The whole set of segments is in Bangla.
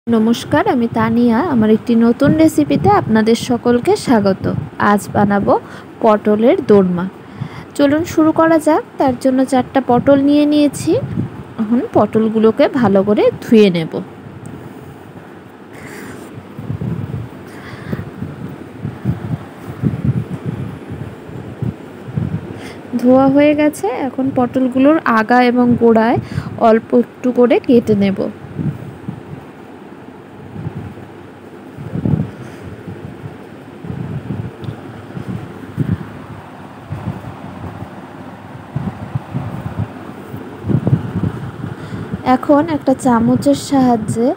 নমস্কার, আমি তানিয়া। আমার একটি নতুন রেসিপিতে আপনাদের সকলকে স্বাগত। আজ বানাবো পটলের দোরমা। চলুন শুরু করা যাক। তার জন্য 4টা পটল নিয়ে নিয়েছি। এখন পটলগুলোকে ভালো করে ধুয়ে নেব। ধোয়া হয়ে গেছে। এখন পটলগুলোর আগা এবং গোড়ায় অল্প একটু করে কেটে নেব। এখন একটা চামচের সাহায্যে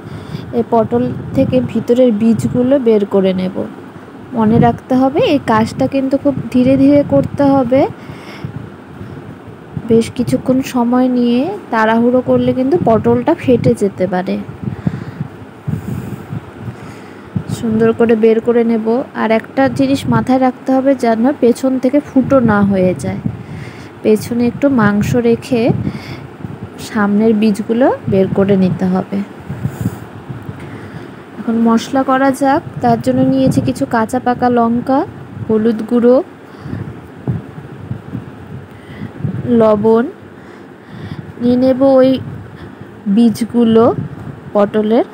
এই পটল থেকে ভিতরের বীজগুলো বের করে নেব। মনে রাখতে হবে এই কাজটা কিন্তু খুব ধীরে ধীরে করতে হবে। বেশ কিছুক্ষণ সময় নিয়ে তাড়াহুড়ো করলে কিন্তু পটলটা ফেটে যেতে পারে। সুন্দর করে বের করে নেব। আর একটা জিনিস মাথায় রাখতে হবে যেন পেছন থেকে ফুটো না হয়ে যায়। পেছনে একটু মাংস রেখে সামনের বীজগুলো বের করে নিতে হবে। এখন মশলা করা যাক। তার জন্য নিয়েছি কিছু কাঁচা পাকা লঙ্কা, হলুদ গুঁড়ো, লবণ, নিয়ে নেব ওই বীজগুলো পটলের,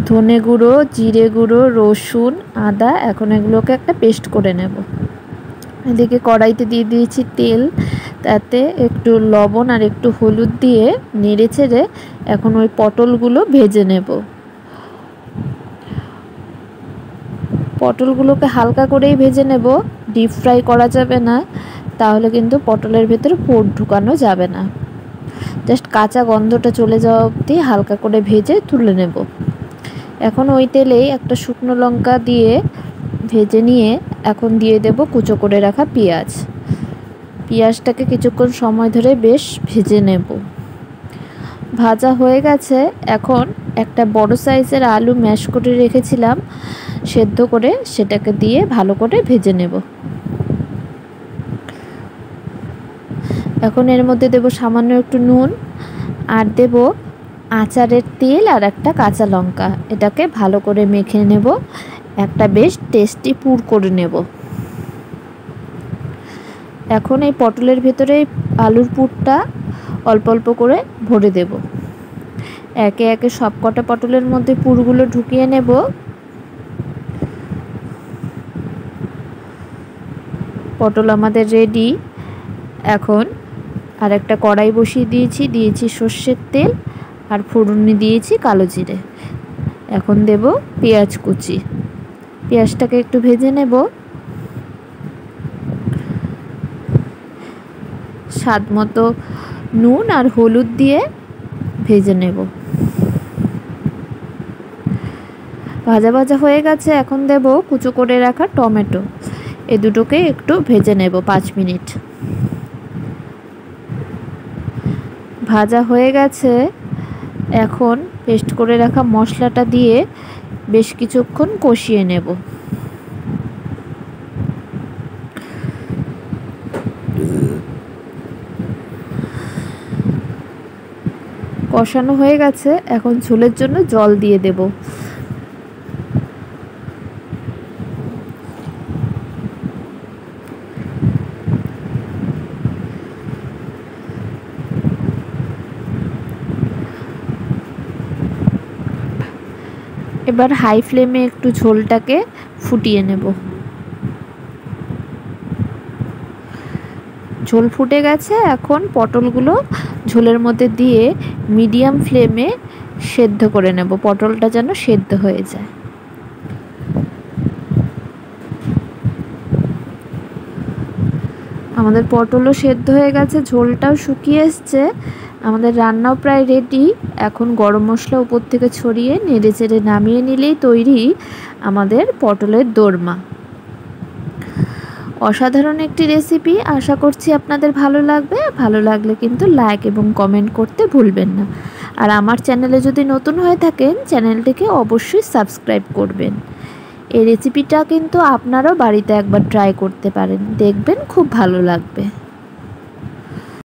ধনে গুঁড়ো, জিরে গুঁড়ো, রসুন, আদা। এখন এগুলোকে একটা পেস্ট করে নেব। এদিকে কড়াইতে দিয়ে দিয়েছি তেল, তাতে একটু লবণ আর একটু হলুদ দিয়ে নেড়ে ছেড়ে এখন ওই পটলগুলো ভেজে নেব। পটলগুলোকে হালকা করেই ভেজে নেব, ডিপ ফ্রাই করা যাবে না, তাহলে কিন্তু পটলের ভেতরে পুর ঢুকানো যাবে না। জাস্ট কাঁচা গন্ধটা চলে যাওয়া অবধি হালকা করে ভেজে তুলে নেব। এখন ওই তেলেই একটা শুকনো লঙ্কা দিয়ে ভেজে নিয়ে এখন দিয়ে দেব কুচো করে রাখা পেঁয়াজ। পেঁয়াজটাকে কিছুক্ষণ সময় ধরে বেশ ভেজে নেব। ভাজা হয়ে গেছে। এখন একটা বড় সাইজের আলু ম্যাশ করে রেখেছিলাম সেদ্ধ করে, সেটাকে দিয়ে ভালো করে ভেজে নেব। এখন এর মধ্যে দেব সামান্য একটু নুন আর দেব আচারের তেল আর একটা কাঁচা লঙ্কা। এটাকে ভালো করে মেখে নেব, একটা বেশ টেস্টি পুর করে নেব। এখন এই পটলের ভেতরে আলুর পুরটা অল্প অল্প করে ভরে দেব। একে একে সব কটা পটলের মধ্যে পুরগুলো ঢুকিয়ে নেব। পটল আমাদের রেডি। এখন আর একটা কড়াই বসিয়ে দিয়েছি সর্ষের তেল আর ফোড়নে দিয়েছি কালো জিরে। এখন দেব পেঁয়াজ কুচি। পেঁয়াজটাকে একটু ভেজে নেব। স্বাদ মতো নুন আর হলুদ দিয়ে ভেজে নেব। ভাজা ভাজা হয়ে গেছে। এখন দেব কুচো করে রাখা টমেটো। এ দুটোকে একটু ভেজে নেব 5 মিনিট। ভাজা হয়ে গেছে। এখন পেস্ট করে রাখা মশলাটা দিয়ে বেশ কিছুক্ষণ কষিয়ে নেব। কষানো হয়ে গেছে। এখন ঝোলের জন্য জল দিয়ে দেব। এবার হাই ফ্লেমে একটু ঝোলটাকে ফুটিয়ে নেব। ঝোল ফুটে গেছে। এখন পটলগুলো ঝোলের মধ্যে দিয়ে মিডিয়াম ফ্লেমে সেদ্ধ করে নেব, পটলটা যেন সেদ্ধ হয়ে যায়। আমাদের পটলও সেদ্ধ হয়ে গেছে, ঝোলটাও শুকিয়ে এসছে। আমাদের রান্নাও প্রায় রেডি। এখন গরম মশলা উপর থেকে ছড়িয়ে নেড়ে চেড়ে নামিয়ে নিলেই তৈরি আমাদের পটলের দোরমা। অসাধারণ একটি রেসিপি। আশা করছি আপনাদের ভালো লাগবে। ভালো লাগলে কিন্তু লাইক এবং কমেন্ট করতে ভুলবেন না। আর আমার চ্যানেলে যদি নতুন হয়ে থাকেন, চ্যানেলটিকে অবশ্যই সাবস্ক্রাইব করবেন। এই রেসিপিটা কিন্তু আপনারাও বাড়িতে একবার ট্রাই করতে পারেন, দেখবেন খুব ভালো লাগবে।